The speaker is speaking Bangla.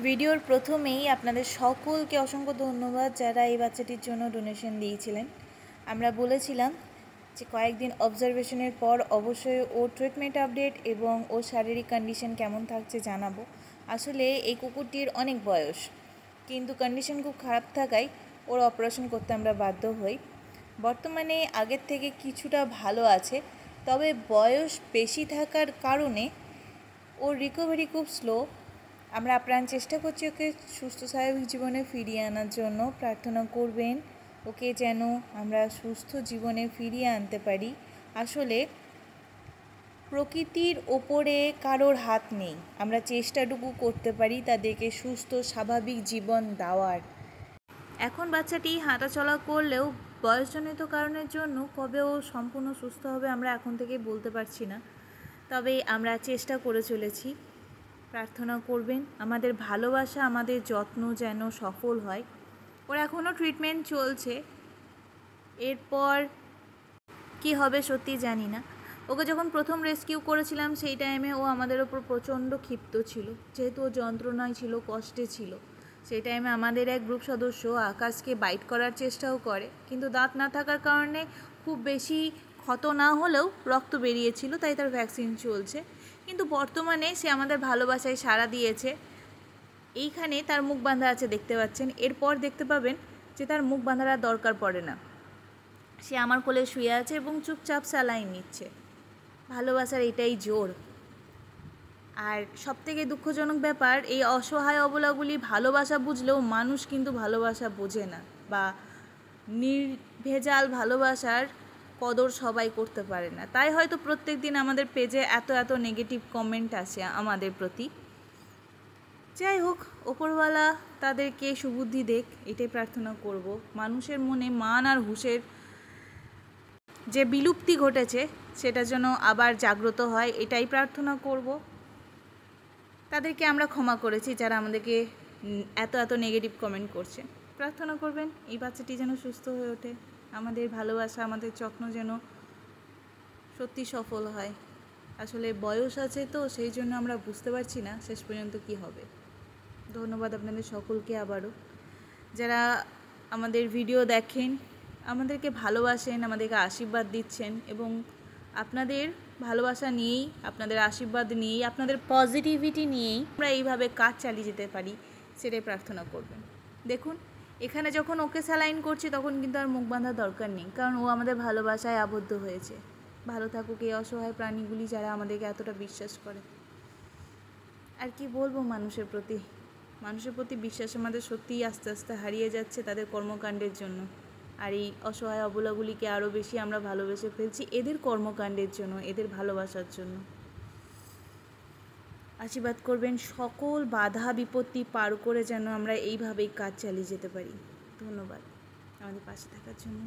ভিডিওর প্রথমেই আপনাদের সকলকে অসংখ্য ধন্যবাদ যারা এই বাচ্চাটির জন্য ডোনেশন দিয়েছিলেন। আমরা বলেছিলাম যে কয়েকদিন অবজারভেশনের পর অবশ্যই ওর ট্রিটমেন্ট আপডেট এবং ওর শারীরিক কন্ডিশন কেমন থাকছে জানাবো। আসলে এই কুকুরটির অনেক বয়স, কিন্তু কন্ডিশন খুব খারাপ থাকায় ওর অপারেশন করতে আমরা বাধ্য হই। বর্তমানে আগের থেকে কিছুটা ভালো আছে, তবে বয়স বেশি থাকার কারণে ওর রিকভারি খুব স্লো। আমরা আপ্রাণ চেষ্টা করছি ওকে সুস্থ স্বাভাবিক জীবনে ফিরিয়ে আনার জন্য। প্রার্থনা করবেন ওকে যেন আমরা সুস্থ জীবনে ফিরিয়ে আনতে পারি। আসলে প্রকৃতির ওপরে কারোর হাত নেই, আমরা চেষ্টাটুকু করতে পারি তাদেরকে সুস্থ স্বাভাবিক জীবন দেওয়ার। এখন বাচ্চাটি হাঁটাচলা করলেও বয়সজনিত কারণের জন্য কবে ও সম্পূর্ণ সুস্থ হবে আমরা এখন থেকে বলতে পারছি না, তবে আমরা চেষ্টা করে চলেছি। প্রার্থনা করবেন আমাদের ভালোবাসা, আমাদের যত্ন যেন সফল হয়। ওর এখনও ট্রিটমেন্ট চলছে, এরপর কি হবে সত্যি জানি না। ওকে যখন প্রথম রেস্কিউ করেছিলাম সেই টাইমে ও আমাদের ওপর প্রচণ্ড ক্ষিপ্ত ছিল, যেহেতু ও যন্ত্রণায় ছিল, কষ্টে ছিল। সেই টাইমে আমাদের এক গ্রুপ সদস্য আকাশকে বাইট করার চেষ্টাও করে, কিন্তু দাঁত না থাকার কারণে খুব বেশি ক্ষত না হলেও রক্ত বেরিয়েছিল, তাই তার ভ্যাকসিন চলছে। কিন্তু বর্তমানে সে আমাদের ভালোবাসায় সাড়া দিয়েছে। এইখানে তার মুখ বাঁধা আছে দেখতে পাচ্ছেন, এরপর দেখতে পাবেন যে তার মুখ বাঁধার আর দরকার পড়ে না। সে আমার কোলে শুয়ে আছে এবং চুপচাপ স্যালাইন নিচ্ছে। ভালোবাসার এটাই জোর। আর সবথেকে দুঃখজনক ব্যাপার, এই অসহায় অবলাগুলি ভালোবাসা বুঝলেও মানুষ কিন্তু ভালোবাসা বোঝে না, বা নির্ভেজাল ভালোবাসার কদর সবাই করতে পারে না। তাই হয়তো প্রত্যেক দিন আমাদের পেজে এত নেগেটিভ কমেন্ট আসে আমাদের প্রতি। যাই হোক, ওপরওয়ালা তাদেরকে সুবুদ্ধি দেখ, এটাই প্রার্থনা করব। মানুষের মনে মান আর হুঁশের যে বিলুপ্তি ঘটেছে সেটা যেন আবার জাগ্রত হয়, এটাই প্রার্থনা করব। তাদেরকে আমরা ক্ষমা করেছি যারা আমাদেরকে এত নেগেটিভ কমেন্ট করছে। প্রার্থনা করবেন এই বাচ্চাটি যেন সুস্থ হয়ে ওঠে, আমাদের ভালোবাসা, আমাদের যত্ন যেন সত্যি সফল হয়। আসলে বয়স আছে তো সেই জন্য আমরা বুঝতে পারছি না শেষ পর্যন্ত কি হবে। ধন্যবাদ আপনাদের সকলকে আবারও, যারা আমাদের ভিডিও দেখেন, আমাদেরকে ভালোবাসেন, আমাদেরকে আশীর্বাদ দিচ্ছেন, এবং আপনাদের ভালোবাসা নিয়েই, আপনাদের আশীর্বাদ নিয়েই, আপনাদের পজিটিভিটি নিয়েই আমরা এইভাবে কাজ চালিয়ে যেতে পারি, সেটাই প্রার্থনা করবেন। দেখুন, এখানে যখন ওকে স্যালাইন করছি তখন কিন্তু আর মুখ বাঁধার দরকার নেই, কারণ ও আমাদের ভালোবাসায় আবদ্ধ হয়েছে। ভালো থাকুক এই অসহায় প্রাণীগুলি যারা আমাদেরকে এতটা বিশ্বাস করে। আর কি বলবো, মানুষের প্রতি বিশ্বাস আমাদের সত্যিই আস্তে আস্তে হারিয়ে যাচ্ছে তাদের কর্মকাণ্ডের জন্য। আর এই অসহায় অবলাগুলিকে আরও বেশি আমরা ভালোবেসে ফেলছি এদের কর্মকাণ্ডের জন্য, এদের ভালোবাসার জন্য। আশীর্বাদ করবেন সকল বাধা বিপত্তি পার করে যেন আমরা এইভাবেই কাজ চালিয়ে যেতে পারি। ধন্যবাদ আমাদের পাশে থাকার জন্য।